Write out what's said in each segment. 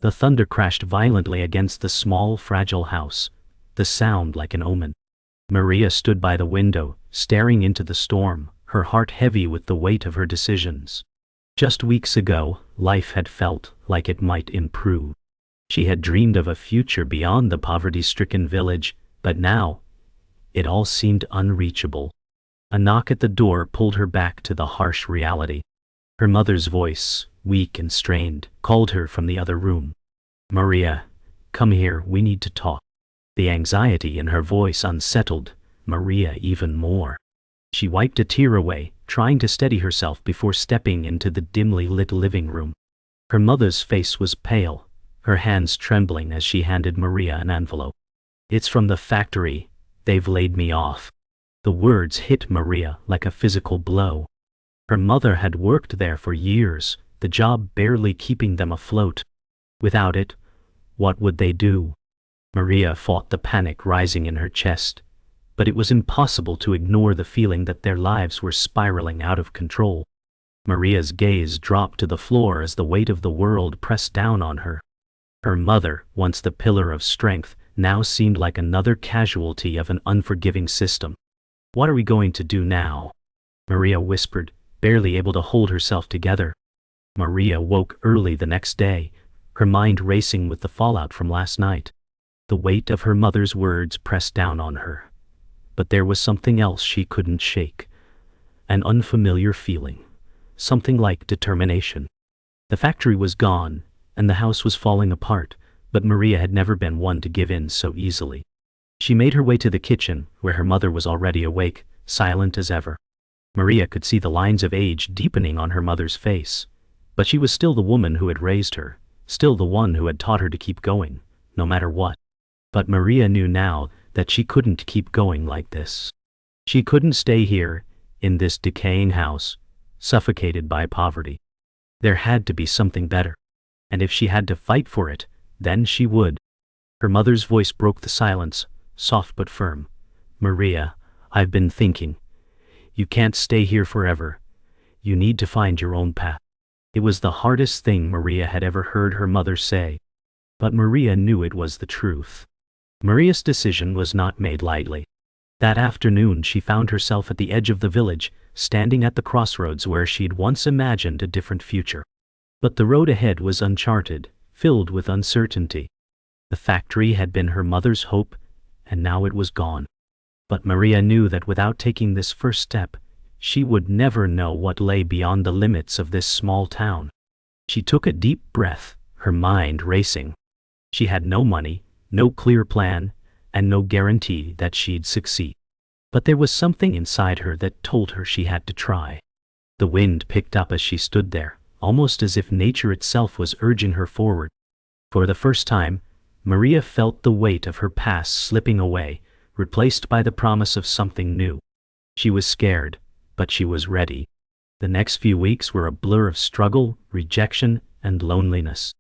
The thunder crashed violently against the small, fragile house, the sound like an omen. Maria stood by the window, staring into the storm, her heart heavy with the weight of her decisions. Just weeks ago, life had felt like it might improve. She had dreamed of a future beyond the poverty-stricken village, but now, it all seemed unreachable. A knock at the door pulled her back to the harsh reality. Her mother's voice, weak and strained, called her from the other room. "Maria, come here, we need to talk." The anxiety in her voice unsettled Maria even more. She wiped a tear away, trying to steady herself before stepping into the dimly lit living room. Her mother's face was pale, her hands trembling as she handed Maria an envelope. "It's from the factory. They've laid me off." The words hit Maria like a physical blow. Her mother had worked there for years, the job barely keeping them afloat. Without it, what would they do? Maria fought the panic rising in her chest, but it was impossible to ignore the feeling that their lives were spiraling out of control. Maria's gaze dropped to the floor as the weight of the world pressed down on her. Her mother, once the pillar of strength, now seemed like another casualty of an unforgiving system. "What are we going to do now?" Maria whispered, barely able to hold herself together. Maria woke early the next day, her mind racing with the fallout from last night. The weight of her mother's words pressed down on her. But there was something else she couldn't shake. An unfamiliar feeling. Something like determination. The factory was gone, and the house was falling apart, but Maria had never been one to give in so easily. She made her way to the kitchen, where her mother was already awake, silent as ever. Maria could see the lines of age deepening on her mother's face, but she was still the woman who had raised her, still the one who had taught her to keep going, no matter what. But Maria knew now that she couldn't keep going like this. She couldn't stay here, in this decaying house, suffocated by poverty. There had to be something better, and if she had to fight for it, then she would. Her mother's voice broke the silence, soft but firm. "Maria, I've been thinking. You can't stay here forever. You need to find your own path." It was the hardest thing Maria had ever heard her mother say, but Maria knew it was the truth. Maria's decision was not made lightly. That afternoon she found herself at the edge of the village, standing at the crossroads where she'd once imagined a different future. But the road ahead was uncharted, filled with uncertainty. The factory had been her mother's hope, and now it was gone. But Maria knew that without taking this first step, she would never know what lay beyond the limits of this small town. She took a deep breath, her mind racing. She had no money, no clear plan, and no guarantee that she'd succeed. But there was something inside her that told her she had to try. The wind picked up as she stood there, almost as if nature itself was urging her forward. For the first time, Maria felt the weight of her past slipping away, replaced by the promise of something new. She was scared, but she was ready. The next few weeks were a blur of struggle, rejection, and loneliness.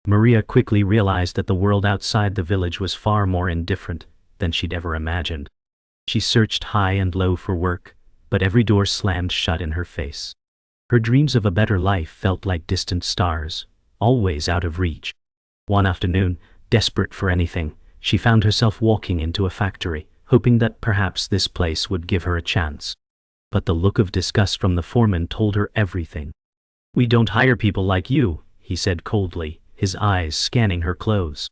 Maria quickly realized that the world outside the village was far more indifferent than she'd ever imagined. She searched high and low for work, but every door slammed shut in her face. Her dreams of a better life felt like distant stars, always out of reach. One afternoon, desperate for anything, she found herself walking into a factory, hoping that perhaps this place would give her a chance. But the look of disgust from the foreman told her everything. "We don't hire people like you," he said coldly, his eyes scanning her clothes.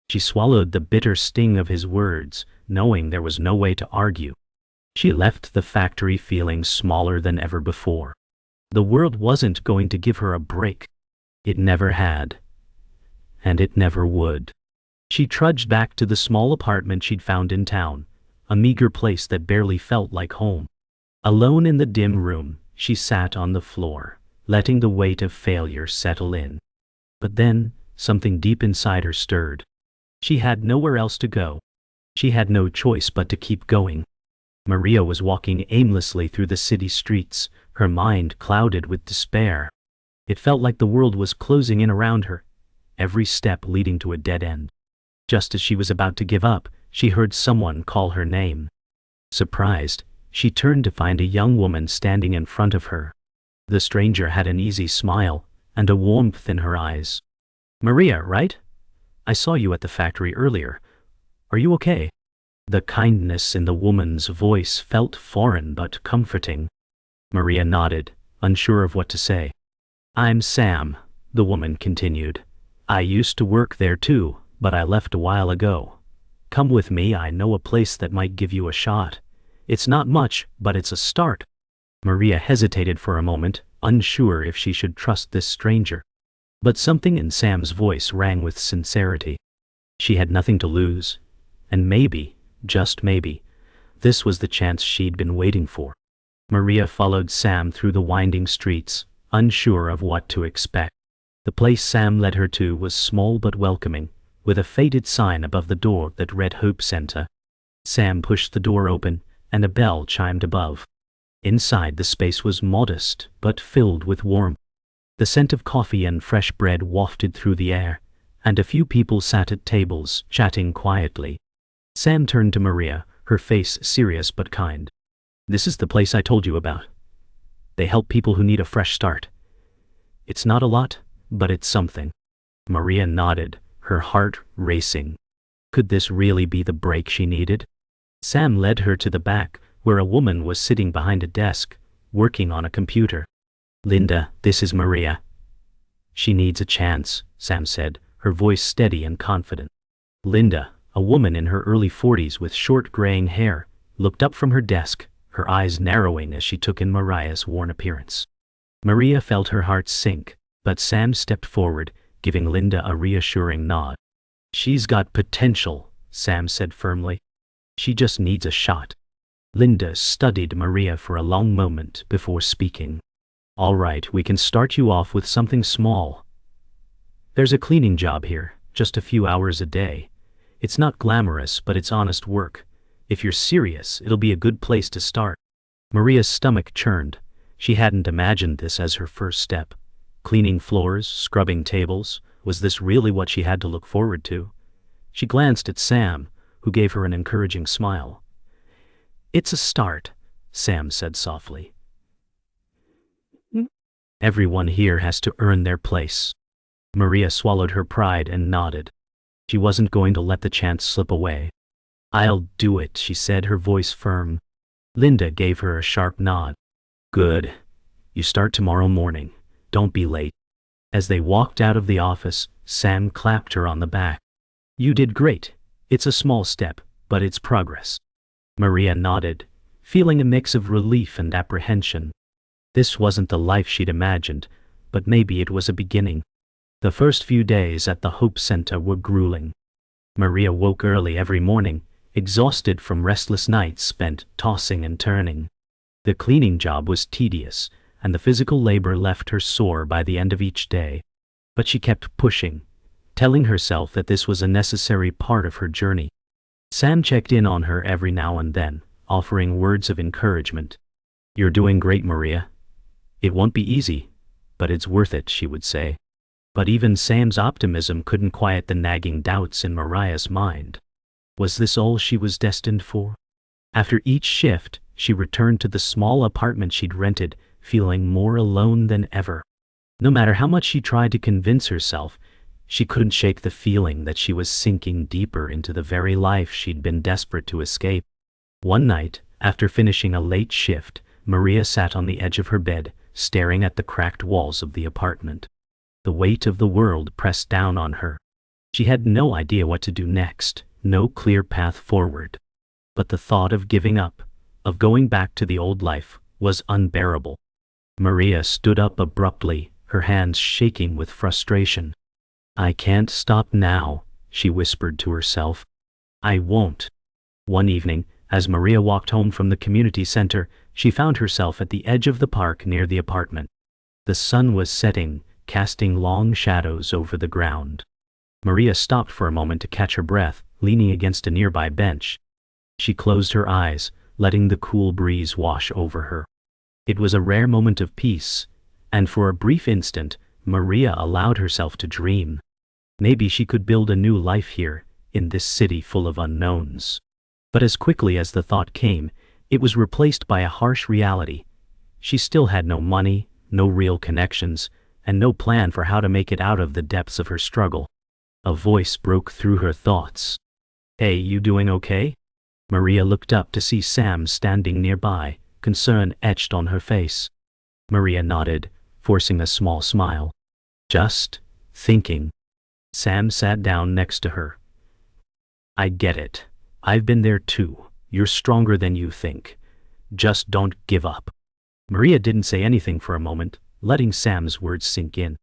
She swallowed the bitter sting of his words, knowing there was no way to argue. She left the factory feeling smaller than ever before. The world wasn't going to give her a break. It never had. And it never would. She trudged back to the small apartment she'd found in town, a meager place that barely felt like home. Alone in the dim room, she sat on the floor, letting the weight of failure settle in. But then, something deep inside her stirred. She had nowhere else to go. She had no choice but to keep going. Maria was walking aimlessly through the city streets, her mind clouded with despair. It felt like the world was closing in around her, every step leading to a dead end. Just as she was about to give up, she heard someone call her name. Surprised, she turned to find a young woman standing in front of her. The stranger had an easy smile, and a warmth in her eyes. Maria, right? I saw you at the factory earlier. Are you okay? The kindness in the woman's voice felt foreign but comforting. Maria nodded, unsure of what to say. I'm Sam, the woman continued. I used to work there too, but I left a while ago. Come with me, I know a place that might give you a shot. It's not much, but it's a start. Maria hesitated for a moment, unsure if she should trust this stranger. But something in Sam's voice rang with sincerity. She had nothing to lose, and maybe, just maybe, this was the chance she'd been waiting for. Maria followed Sam through the winding streets, unsure of what to expect. The place Sam led her to was small but welcoming, with a faded sign above the door that read Hope Center. Sam pushed the door open, and a bell chimed above. Inside, the space was modest, but filled with warmth. The scent of coffee and fresh bread wafted through the air, and a few people sat at tables, chatting quietly. Sam turned to Maria, her face serious but kind. This is the place I told you about. They help people who need a fresh start. It's not a lot, but it's something. Maria nodded, her heart racing. Could this really be the break she needed? Sam led her to the back, where a woman was sitting behind a desk, working on a computer. Linda, this is Maria. She needs a chance, Sam said, her voice steady and confident. Linda, a woman in her early 40s with short graying hair, looked up from her desk, her eyes narrowing as she took in Maria's worn appearance. Maria felt her heart sink, but Sam stepped forward, giving Linda a reassuring nod. She's got potential, Sam said firmly. She just needs a shot. Linda studied Maria for a long moment before speaking. All right, we can start you off with something small. There's a cleaning job here, just a few hours a day. It's not glamorous, but it's honest work. If you're serious, it'll be a good place to start. Maria's stomach churned. She hadn't imagined this as her first step. Cleaning floors, scrubbing tables, was this really what she had to look forward to? She glanced at Sam, who gave her an encouraging smile. It's a start, Sam said softly. Everyone here has to earn their place. Maria swallowed her pride and nodded. She wasn't going to let the chance slip away. I'll do it, she said, her voice firm. Linda gave her a sharp nod. Good. You start tomorrow morning. Don't be late. As they walked out of the office, Sam clapped her on the back. You did great. It's a small step, but it's progress. Maria nodded, feeling a mix of relief and apprehension. This wasn't the life she'd imagined, but maybe it was a beginning. The first few days at the Hope Center were grueling. Maria woke early every morning, exhausted from restless nights spent tossing and turning. The cleaning job was tedious, and the physical labor left her sore by the end of each day. But she kept pushing, telling herself that this was a necessary part of her journey. Sam checked in on her every now and then, offering words of encouragement. You're doing great, Maria. It won't be easy, but it's worth it, she would say. But even Sam's optimism couldn't quiet the nagging doubts in Maria's mind. Was this all she was destined for? After each shift, she returned to the small apartment she'd rented, feeling more alone than ever. No matter how much she tried to convince herself, she couldn't shake the feeling that she was sinking deeper into the very life she'd been desperate to escape. One night, after finishing a late shift, Maria sat on the edge of her bed, staring at the cracked walls of the apartment. The weight of the world pressed down on her. She had no idea what to do next, no clear path forward. But the thought of giving up, of going back to the old life, was unbearable. Maria stood up abruptly, her hands shaking with frustration. I can't stop now, she whispered to herself. I won't. One evening, as Maria walked home from the community center, she found herself at the edge of the park near the apartment. The sun was setting, casting long shadows over the ground. Maria stopped for a moment to catch her breath, leaning against a nearby bench. She closed her eyes, letting the cool breeze wash over her. It was a rare moment of peace, and for a brief instant, Maria allowed herself to dream. Maybe she could build a new life here, in this city full of unknowns. But as quickly as the thought came, it was replaced by a harsh reality. She still had no money, no real connections, and no plan for how to make it out of the depths of her struggle. A voice broke through her thoughts. "Hey, you doing okay?" Maria looked up to see Sam standing nearby, concern etched on her face. Maria nodded, forcing a small smile. "Just thinking." Sam sat down next to her. "I get it. I've been there too. You're stronger than you think. Just don't give up." Maria didn't say anything for a moment, letting Sam's words sink in.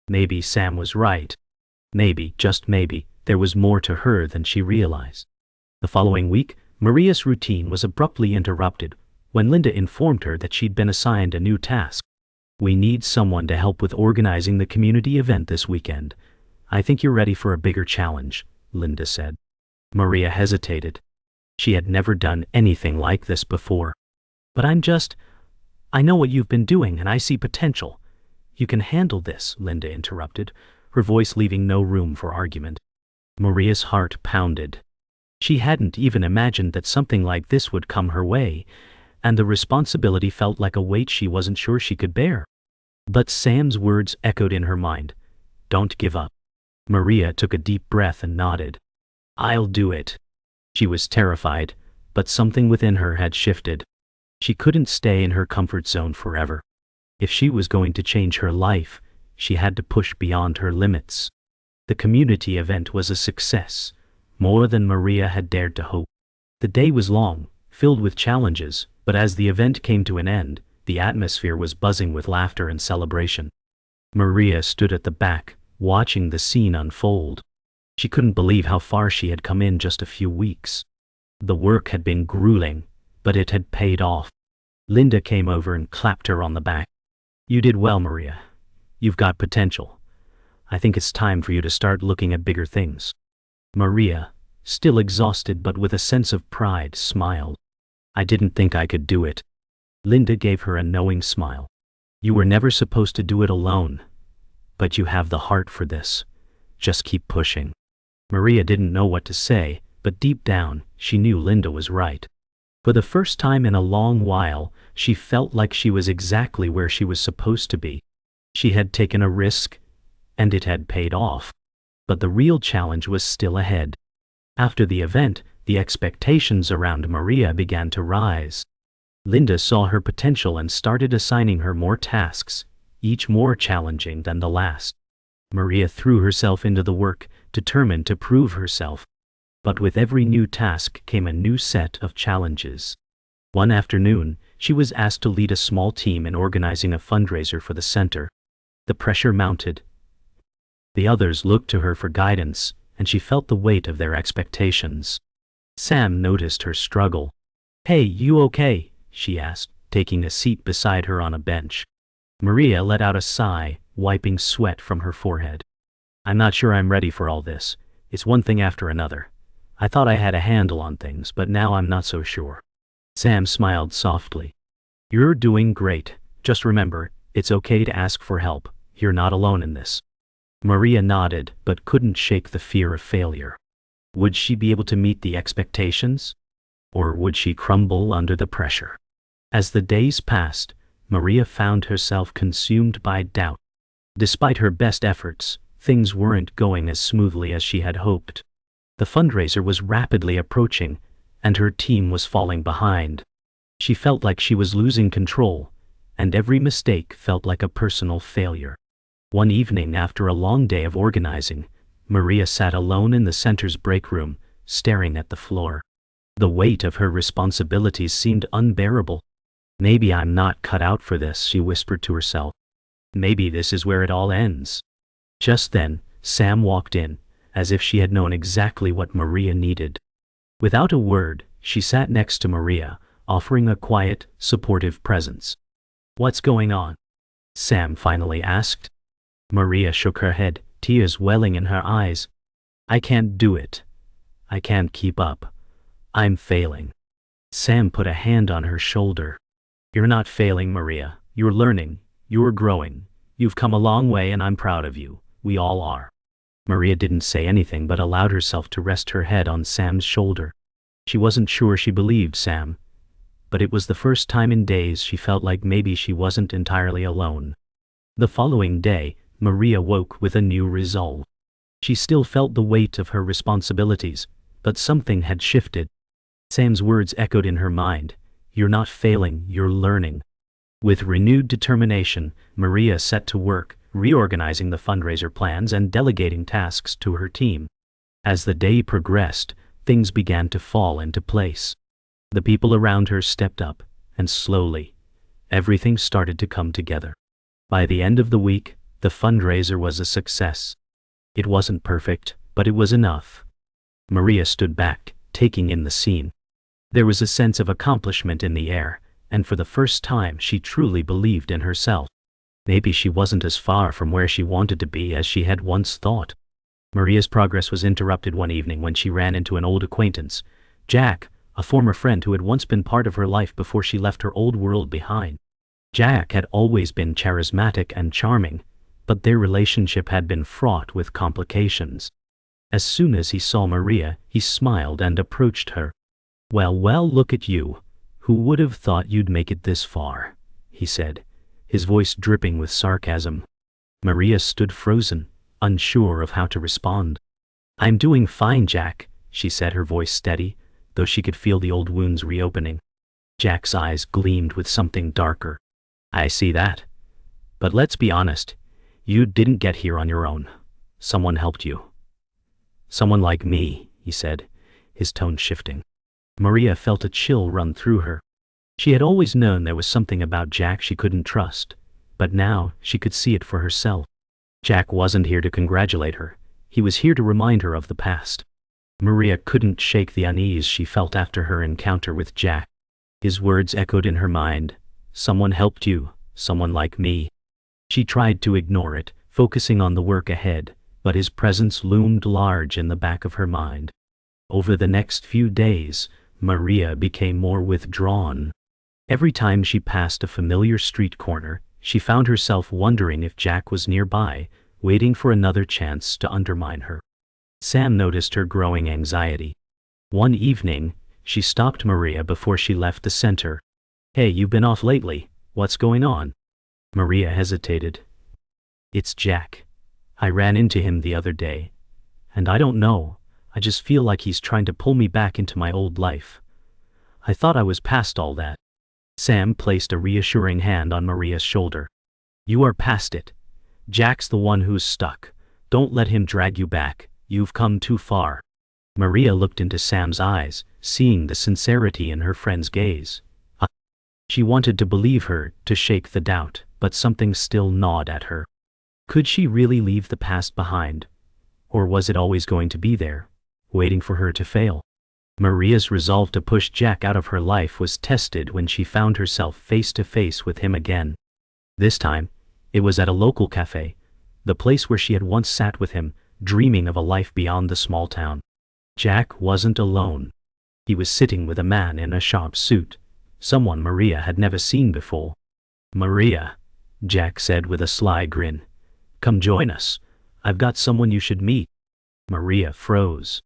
Maybe Sam was right. Maybe, just maybe, there was more to her than she realized. The following week, Maria's routine was abruptly interrupted when Linda informed her that she'd been assigned a new task. "We need someone to help with organizing the community event this weekend. I think you're ready for a bigger challenge," Linda said. Maria hesitated. She had never done anything like this before. "But I know what you've been doing and I see potential." "You can handle this," Linda interrupted, her voice leaving no room for argument. Maria's heart pounded. She hadn't even imagined that something like this would come her way, and the responsibility felt like a weight she wasn't sure she could bear. But Sam's words echoed in her mind. "Don't give up." Maria took a deep breath and nodded. "I'll do it." She was terrified, but something within her had shifted. She couldn't stay in her comfort zone forever. If she was going to change her life, she had to push beyond her limits. The community event was a success, more than Maria had dared to hope. The day was long, filled with challenges, but as the event came to an end, the atmosphere was buzzing with laughter and celebration. Maria stood at the back, watching the scene unfold. She couldn't believe how far she had come in just a few weeks. The work had been grueling, but it had paid off. Linda came over and clapped her on the back. "You did well, Maria. You've got potential. I think it's time for you to start looking at bigger things." Maria, still exhausted but with a sense of pride, smiled. "I didn't think I could do it." Linda gave her a knowing smile. "You were never supposed to do it alone. But you have the heart for this. Just keep pushing." Maria didn't know what to say, but deep down, she knew Linda was right. For the first time in a long while, she felt like she was exactly where she was supposed to be. She had taken a risk, and it had paid off. But the real challenge was still ahead. After the event, the expectations around Maria began to rise. Linda saw her potential and started assigning her more tasks, each more challenging than the last. Maria threw herself into the work, determined to prove herself. But with every new task came a new set of challenges. One afternoon, she was asked to lead a small team in organizing a fundraiser for the center. The pressure mounted. The others looked to her for guidance, and she felt the weight of their expectations. Sam noticed her struggle. "Hey, you okay?" she asked, taking a seat beside her on a bench. Maria let out a sigh, wiping sweat from her forehead. "I'm not sure I'm ready for all this. It's one thing after another. I thought I had a handle on things, but now I'm not so sure." Sam smiled softly. "You're doing great. Just remember, it's okay to ask for help. You're not alone in this." Maria nodded, but couldn't shake the fear of failure. Would she be able to meet the expectations? Or would she crumble under the pressure? As the days passed, Maria found herself consumed by doubt. Despite her best efforts, things weren't going as smoothly as she had hoped. The fundraiser was rapidly approaching, and her team was falling behind. She felt like she was losing control, and every mistake felt like a personal failure. One evening after a long day of organizing, Maria sat alone in the center's break room, staring at the floor. The weight of her responsibilities seemed unbearable. "Maybe I'm not cut out for this," she whispered to herself. "Maybe this is where it all ends." Just then, Sam walked in, as if she had known exactly what Maria needed. Without a word, she sat next to Maria, offering a quiet, supportive presence. "What's going on?" Sam finally asked. Maria shook her head, tears welling in her eyes. "I can't do it. I can't keep up. I'm failing." Sam put a hand on her shoulder. "You're not failing, Maria. You're learning. You're growing. You've come a long way and I'm proud of you. We all are." Maria didn't say anything but allowed herself to rest her head on Sam's shoulder. She wasn't sure she believed Sam, but it was the first time in days she felt like maybe she wasn't entirely alone. The following day, Maria woke with a new resolve. She still felt the weight of her responsibilities, but something had shifted. Sam's words echoed in her mind. "You're not failing, you're learning." With renewed determination, Maria set to work, reorganizing the fundraiser plans and delegating tasks to her team. As the day progressed, things began to fall into place. The people around her stepped up, and slowly, everything started to come together. By the end of the week, the fundraiser was a success. It wasn't perfect, but it was enough. Maria stood back, taking in the scene. There was a sense of accomplishment in the air, and for the first time she truly believed in herself. Maybe she wasn't as far from where she wanted to be as she had once thought. Maria's progress was interrupted one evening when she ran into an old acquaintance, Jack, a former friend who had once been part of her life before she left her old world behind. Jack had always been charismatic and charming, but their relationship had been fraught with complications. As soon as he saw Maria, he smiled and approached her. Well, look at you. Who would have thought you'd make it this far?" he said, his voice dripping with sarcasm. Maria stood frozen, unsure of how to respond. "I'm doing fine, Jack," she said, her voice steady, though she could feel the old wounds reopening. Jack's eyes gleamed with something darker. "I see that. But let's be honest, you didn't get here on your own. Someone helped you." "Someone like me," he said, his tone shifting. Maria felt a chill run through her. She had always known there was something about Jack she couldn't trust, but now she could see it for herself. Jack wasn't here to congratulate her. He was here to remind her of the past. Maria couldn't shake the unease she felt after her encounter with Jack. His words echoed in her mind. "Someone helped you, someone like me." She tried to ignore it, focusing on the work ahead, but his presence loomed large in the back of her mind. Over the next few days, Maria became more withdrawn. Every time she passed a familiar street corner, she found herself wondering if Jack was nearby, waiting for another chance to undermine her. Sam noticed her growing anxiety. One evening, she stopped Maria before she left the center. "Hey, you've been off lately. What's going on?" Maria hesitated. "It's Jack. I ran into him the other day. And I don't know. I just feel like he's trying to pull me back into my old life. I thought I was past all that." Sam placed a reassuring hand on Maria's shoulder. "You are past it. Jack's the one who's stuck. Don't let him drag you back. You've come too far." Maria looked into Sam's eyes, seeing the sincerity in her friend's gaze. She wanted to believe her, to shake the doubt, but something still gnawed at her. Could she really leave the past behind? Or was it always going to be there, waiting for her to fail? Maria's resolve to push Jack out of her life was tested when she found herself face to face with him again. This time, it was at a local cafe, the place where she had once sat with him, dreaming of a life beyond the small town. Jack wasn't alone. He was sitting with a man in a sharp suit, someone Maria had never seen before. "Maria," Jack said with a sly grin, "come join us. I've got someone you should meet." Maria froze.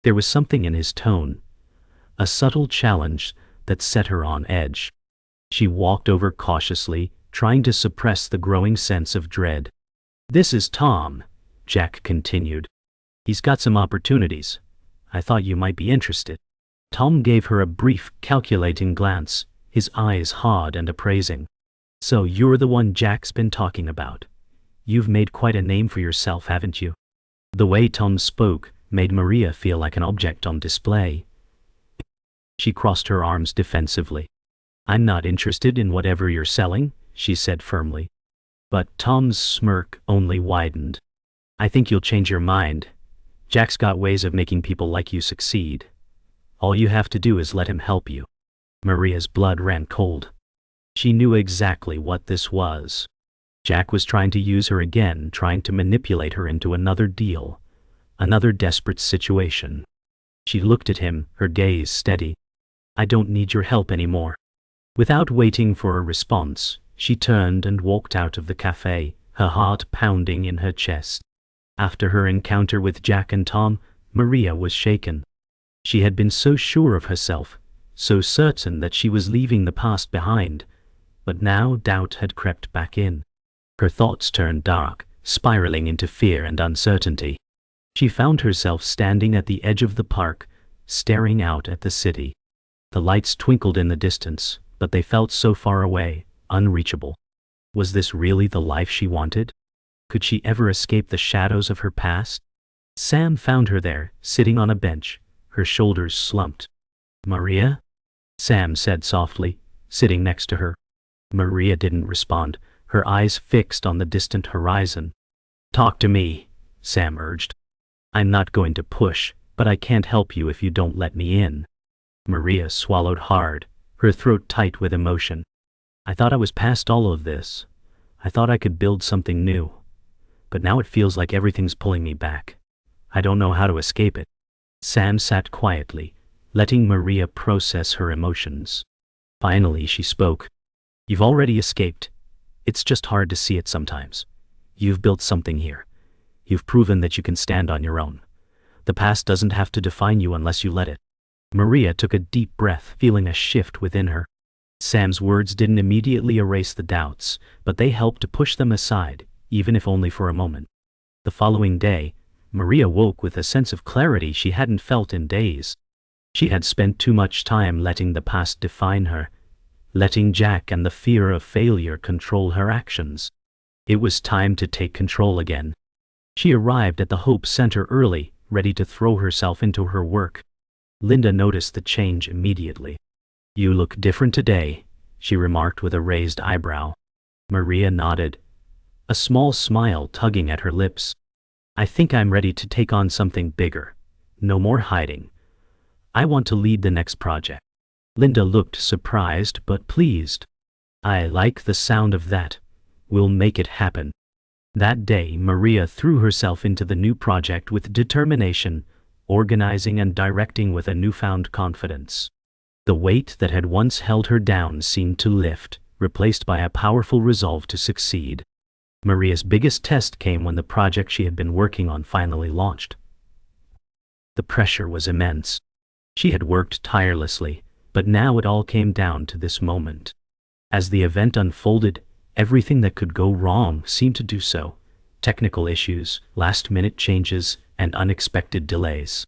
There was something in his tone, a subtle challenge that set her on edge. She walked over cautiously, trying to suppress the growing sense of dread. "This is Tom," Jack continued. "He's got some opportunities. I thought you might be interested." Tom gave her a brief, calculating glance, his eyes hard and appraising. "So you're the one Jack's been talking about. You've made quite a name for yourself, haven't you?" The way Tom spoke made Maria feel like an object on display. She crossed her arms defensively. "I'm not interested in whatever you're selling," she said firmly. But Tom's smirk only widened. "I think you'll change your mind. Jack's got ways of making people like you succeed. All you have to do is let him help you." Maria's blood ran cold. She knew exactly what this was. Jack was trying to use her again, trying to manipulate her into another deal, another desperate situation. She looked at him, her gaze steady. "I don't need your help anymore." Without waiting for a response, she turned and walked out of the cafe, her heart pounding in her chest. After her encounter with Jack and Tom, Maria was shaken. She had been so sure of herself, so certain that she was leaving the past behind, but now doubt had crept back in. Her thoughts turned dark, spiraling into fear and uncertainty. She found herself standing at the edge of the park, staring out at the city. The lights twinkled in the distance, but they felt so far away, unreachable. Was this really the life she wanted? Could she ever escape the shadows of her past? Sam found her there, sitting on a bench, her shoulders slumped. "Maria?" Sam said softly, sitting next to her. Maria didn't respond, her eyes fixed on the distant horizon. "Talk to me," Sam urged. "I'm not going to push, but I can't help you if you don't let me in." Maria swallowed hard, her throat tight with emotion. "I thought I was past all of this. I thought I could build something new. But now it feels like everything's pulling me back. I don't know how to escape it." Sam sat quietly, letting Maria process her emotions. Finally she spoke. "You've already escaped. It's just hard to see it sometimes. You've built something here. You've proven that you can stand on your own. The past doesn't have to define you unless you let it." Maria took a deep breath, feeling a shift within her. Sam's words didn't immediately erase the doubts, but they helped to push them aside, even if only for a moment. The following day, Maria woke with a sense of clarity she hadn't felt in days. She had spent too much time letting the past define her, letting Jack and the fear of failure control her actions. It was time to take control again. She arrived at the Hope Center early, ready to throw herself into her work. Linda noticed the change immediately. "You look different today," she remarked with a raised eyebrow. Maria nodded, a small smile tugging at her lips. "I think I'm ready to take on something bigger. No more hiding. I want to lead the next project." Linda looked surprised but pleased. "I like the sound of that. We'll make it happen." That day, Maria threw herself into the new project with determination, organizing and directing with a newfound confidence. The weight that had once held her down seemed to lift, replaced by a powerful resolve to succeed. Maria's biggest test came when the project she had been working on finally launched. The pressure was immense. She had worked tirelessly, but now it all came down to this moment. As the event unfolded, everything that could go wrong seemed to do so. Technical issues, last-minute changes, and unexpected delays.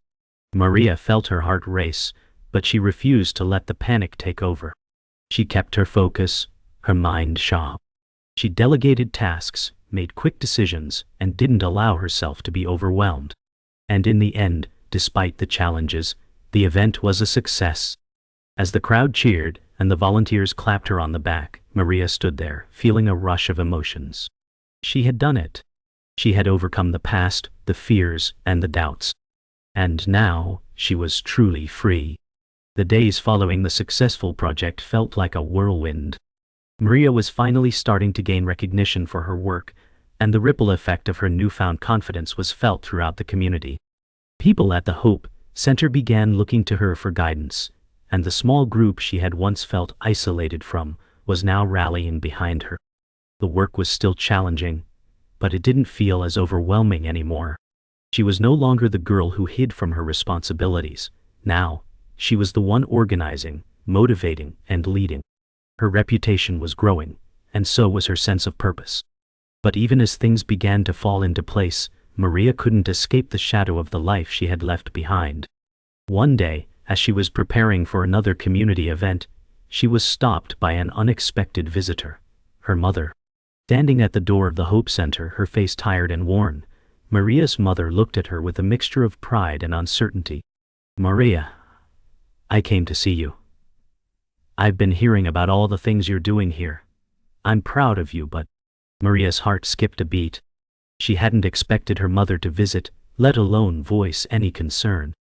Maria felt her heart race, but she refused to let the panic take over. She kept her focus, her mind sharp. She delegated tasks, made quick decisions, and didn't allow herself to be overwhelmed. And in the end, despite the challenges, the event was a success. As the crowd cheered and the volunteers clapped her on the back, Maria stood there, feeling a rush of emotions. She had done it. She had overcome the past, the fears, and the doubts. And now, she was truly free. The days following the successful project felt like a whirlwind. Maria was finally starting to gain recognition for her work, and the ripple effect of her newfound confidence was felt throughout the community. People at the Hope Center began looking to her for guidance, and the small group she had once felt isolated from was now rallying behind her. The work was still challenging, but it didn't feel as overwhelming anymore. She was no longer the girl who hid from her responsibilities. Now, she was the one organizing, motivating, and leading. Her reputation was growing, and so was her sense of purpose. But even as things began to fall into place, Maria couldn't escape the shadow of the life she had left behind. One day, as she was preparing for another community event, she was stopped by an unexpected visitor, her mother. Standing at the door of the Hope Center, her face tired and worn, Maria's mother looked at her with a mixture of pride and uncertainty. "Maria, I came to see you. I've been hearing about all the things you're doing here. I'm proud of you, but..." Maria's heart skipped a beat. She hadn't expected her mother to visit, let alone voice any concern.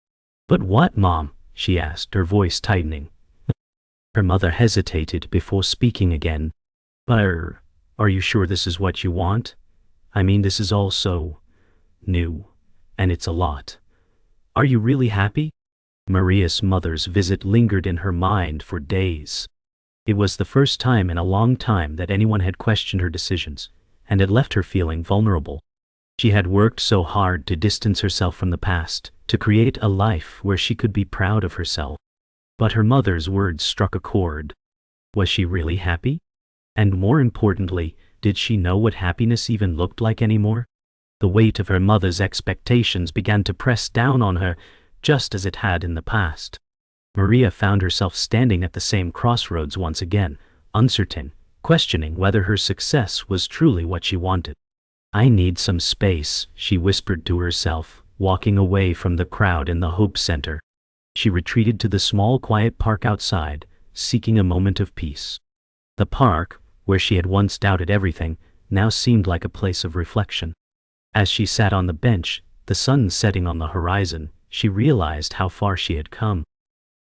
"But what, Mom?" she asked, her voice tightening. Her mother hesitated before speaking again. "But are you sure this is what you want? I mean, this is all so new, and it's a lot. Are you really happy?" Maria's mother's visit lingered in her mind for days. It was the first time in a long time that anyone had questioned her decisions, and it left her feeling vulnerable. She had worked so hard to distance herself from the past, to create a life where she could be proud of herself. But her mother's words struck a chord. Was she really happy? And more importantly, Did she know what happiness even looked like anymore? The weight of her mother's expectations began to press down on her, just as it had in the past. Maria found herself standing at the same crossroads once again, uncertain, questioning whether her success was truly what she wanted. "I need some space," she whispered to herself, walking away from the crowd in the Hope Center. She retreated to the small quiet park outside, seeking a moment of peace. The park, where she had once doubted everything, now seemed like a place of reflection. As she sat on the bench, the sun setting on the horizon, she realized how far she had come.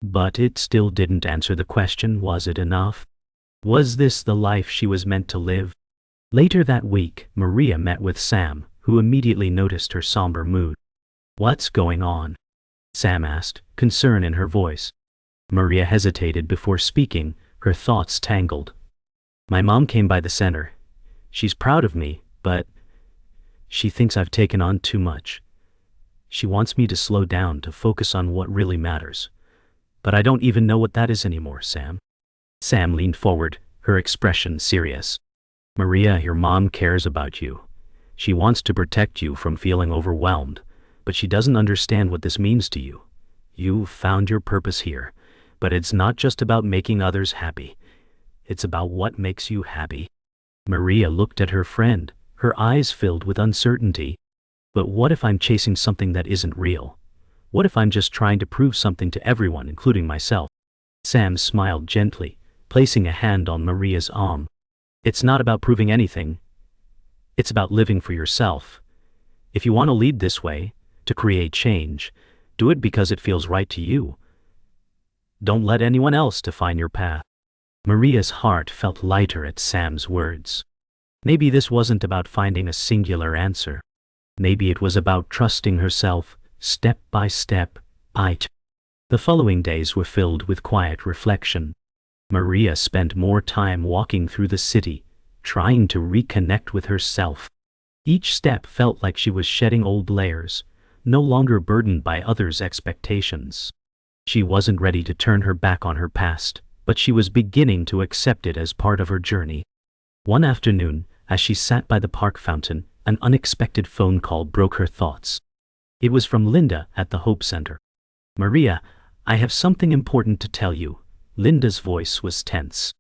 But it still didn't answer the question, was it enough? Was this the life she was meant to live? Later that week, Maria met with Sam, who immediately noticed her somber mood. "What's going on?" Sam asked, concern in her voice. Maria hesitated before speaking, her thoughts tangled. "My mom came by the center. She's proud of me, but she thinks I've taken on too much. She wants me to slow down to focus on what really matters. But I don't even know what that is anymore, Sam." Sam leaned forward, her expression serious. "Maria, your mom cares about you. She wants to protect you from feeling overwhelmed, but she doesn't understand what this means to you. You've found your purpose here, but it's not just about making others happy. It's about what makes you happy." Maria looked at her friend, her eyes filled with uncertainty. "But what if I'm chasing something that isn't real? What if I'm just trying to prove something to everyone, including myself?" Sam smiled gently, placing a hand on Maria's arm. "It's not about proving anything. It's about living for yourself. If you want to lead this way, to create change, do it because it feels right to you. Don't let anyone else define your path." Maria's heart felt lighter at Sam's words. Maybe this wasn't about finding a singular answer. Maybe it was about trusting herself, step by step. The following days were filled with quiet reflection. Maria spent more time walking through the city, trying to reconnect with herself. Each step felt like she was shedding old layers, no longer burdened by others' expectations. She wasn't ready to turn her back on her past, but she was beginning to accept it as part of her journey. One afternoon, as she sat by the park fountain, an unexpected phone call broke her thoughts. It was from Linda at the Hope Center. "Maria, I have something important to tell you." Linda's voice was tense.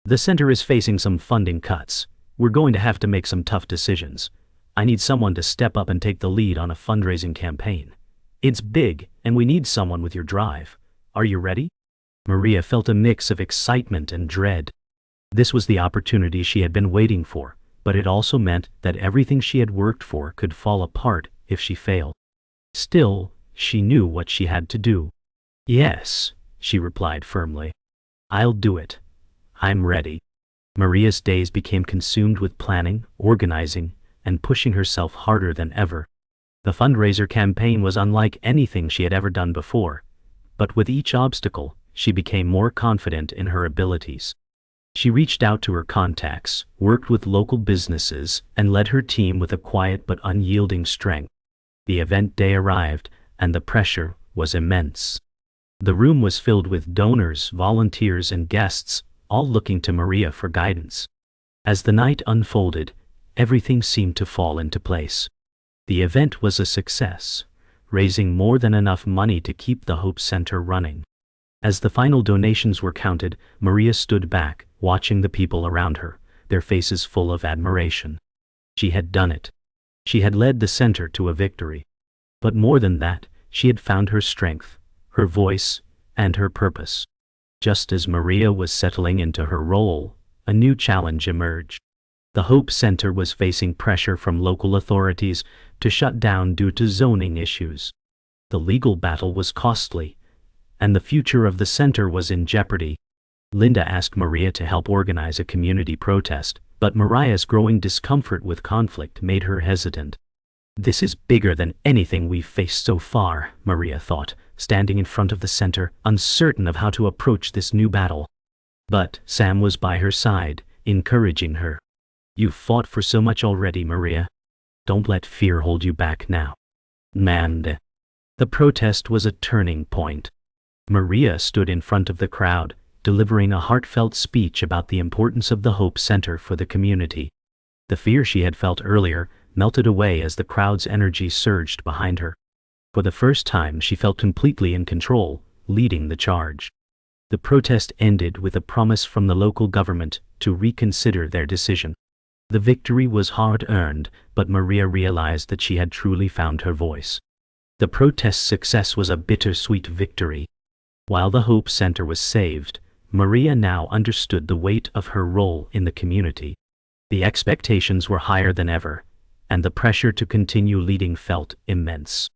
"The center is facing some funding cuts. We're going to have to make some tough decisions. I need someone to step up and take the lead on a fundraising campaign. It's big, and we need someone with your drive. Are you ready?" Maria felt a mix of excitement and dread. This was the opportunity she had been waiting for, but it also meant that everything she had worked for could fall apart if she failed. Still, she knew what she had to do. "Yes," she replied firmly. "I'll do it. I'm ready." Maria's days became consumed with planning, organizing, and pushing herself harder than ever. The fundraiser campaign was unlike anything she had ever done before, but with each obstacle, she became more confident in her abilities. She reached out to her contacts, worked with local businesses, and led her team with a quiet but unyielding strength. The event day arrived, and the pressure was immense. The room was filled with donors, volunteers, and guests, all looking to Maria for guidance. As the night unfolded, everything seemed to fall into place. The event was a success, raising more than enough money to keep the Hope Center running. As the final donations were counted, Maria stood back, watching the people around her, their faces full of admiration. She had done it. She had led the center to a victory. But more than that, she had found her strength, her voice, and her purpose. Just as Maria was settling into her role, a new challenge emerged. The Hope Center was facing pressure from local authorities to shut down due to zoning issues. The legal battle was costly, and the future of the center was in jeopardy. Linda asked Maria to help organize a community protest, but Maria's growing discomfort with conflict made her hesitant. "This is bigger than anything we've faced so far," Maria thought, standing in front of the center, uncertain of how to approach this new battle. But Sam was by her side, encouraging her. "You've fought for so much already, Maria. Don't let fear hold you back now." The protest was a turning point. Maria stood in front of the crowd, delivering a heartfelt speech about the importance of the Hope Center for the community. The fear she had felt earlier melted away as the crowd's energy surged behind her. For the first time she felt completely in control, leading the charge. The protest ended with a promise from the local government to reconsider their decision. The victory was hard-earned, but Maria realized that she had truly found her voice. The protest's success was a bittersweet victory. While the Hope Center was saved, Maria now understood the weight of her role in the community. The expectations were higher than ever, and the pressure to continue leading felt immense.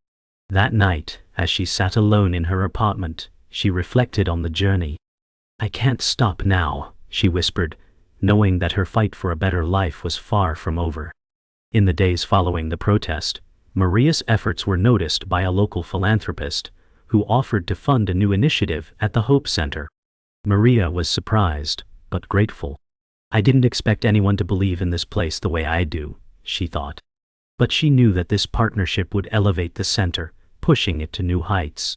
That night, as she sat alone in her apartment, she reflected on the journey. "I can't stop now," she whispered, knowing that her fight for a better life was far from over. In the days following the protest, Maria's efforts were noticed by a local philanthropist, who offered to fund a new initiative at the Hope Center. Maria was surprised, but grateful. "I didn't expect anyone to believe in this place the way I do," she thought. But she knew that this partnership would elevate the center, pushing it to new heights.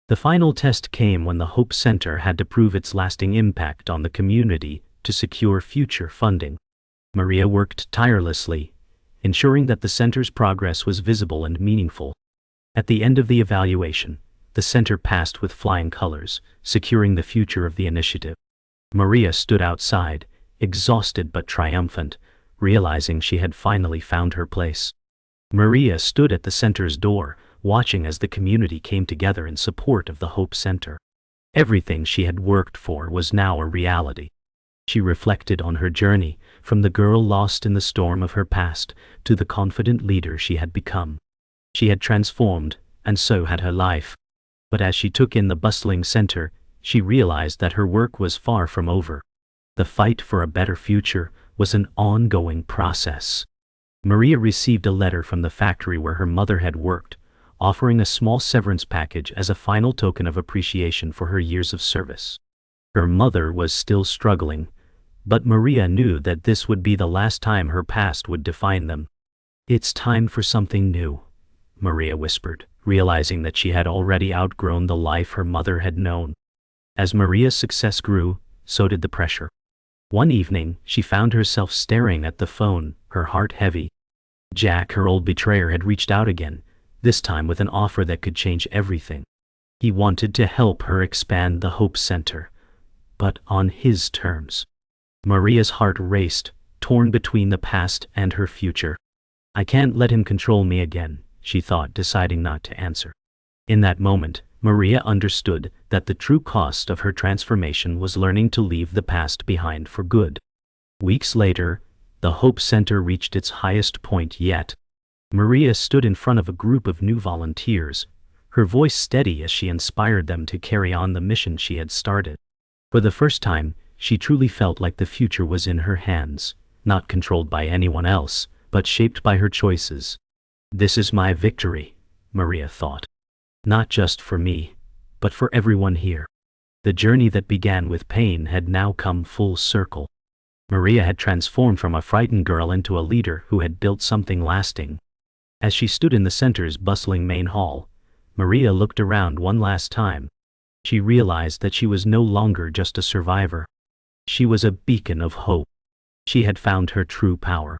The final test came when the Hope Center had to prove its lasting impact on the community to secure future funding. Maria worked tirelessly, ensuring that the center's progress was visible and meaningful. At the end of the evaluation, the center passed with flying colors, securing the future of the initiative. Maria stood outside, exhausted but triumphant, realizing she had finally found her place. Maria stood at the center's door, watching as the community came together in support of the Hope Center. Everything she had worked for was now a reality. She reflected on her journey, from the girl lost in the storm of her past to the confident leader she had become. She had transformed, and so had her life. But as she took in the bustling center, she realized that her work was far from over. The fight for a better future was an ongoing process. Maria received a letter from the factory where her mother had worked, offering a small severance package as a final token of appreciation for her years of service. Her mother was still struggling, but Maria knew that this would be the last time her past would define them. "It's time for something new," Maria whispered, realizing that she had already outgrown the life her mother had known. As Maria's success grew, so did the pressure. One evening, she found herself staring at the phone, her heart heavy. Jack, her old betrayer, had reached out again, this time with an offer that could change everything. He wanted to help her expand the Hope Center, but on his terms. Maria's heart raced, torn between the past and her future. "I can't let him control me again," she thought, deciding not to answer. In that moment, Maria understood that the true cost of her transformation was learning to leave the past behind for good. Weeks later, the Hope Center reached its highest point yet. Maria stood in front of a group of new volunteers, her voice steady as she inspired them to carry on the mission she had started. For the first time, she truly felt like the future was in her hands, not controlled by anyone else, but shaped by her choices. "This is my victory," Maria thought. "Not just for me, but for everyone here." The journey that began with pain had now come full circle. Maria had transformed from a frightened girl into a leader who had built something lasting. As she stood in the center's bustling main hall, Maria looked around one last time. She realized that she was no longer just a survivor. She was a beacon of hope. She had found her true power.